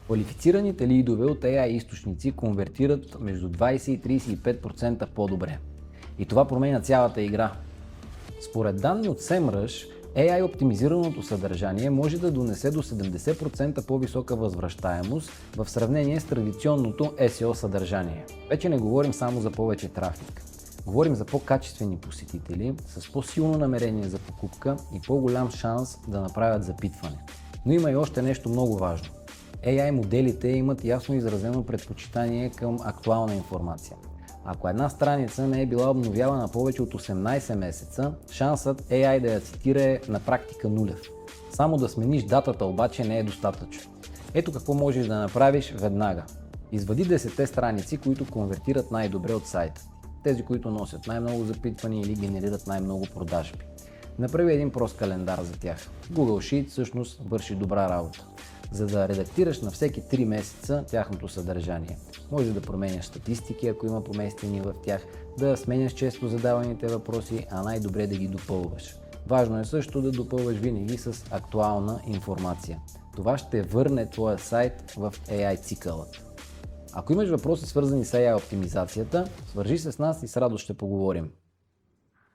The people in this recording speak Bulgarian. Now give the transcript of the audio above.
Квалифицираните лидове от AI източници конвертират между 20 и 35% по-добре. И това променя цялата игра. Според данни от SEMrush, AI оптимизираното съдържание може да донесе до 70% по-висока възвръщаемост в сравнение с традиционното SEO съдържание. Вече не говорим само за повече трафик. Говорим за по-качествени посетители, с по-силно намерение за покупка и по-голям шанс да направят запитване. Но има и още нещо много важно. AI моделите имат ясно изразено предпочитание към актуална информация. Ако една страница не е била обновявана повече от 18 месеца, шансът AI да я цитира е на практика нулев. Само да смениш датата обаче не е достатъчно. Ето какво можеш да направиш веднага. Извади 10 страници, които конвертират най-добре от сайта. Тези, които носят най-много запитвания или генерират най-много продажби. Направи един прост календар за тях. Google Sheet всъщност върши добра работа, за да редактираш на всеки 3 месеца тяхното съдържание. Може да променяш статистики, ако има поместени в тях, да сменяш често задаваните въпроси, а най-добре да ги допълваш. Важно е също да допълваш винаги с актуална информация. Това ще върне твоя сайт в AI цикълът. Ако имаш въпроси свързани с AI оптимизацията, свържи се с нас и с радост ще поговорим.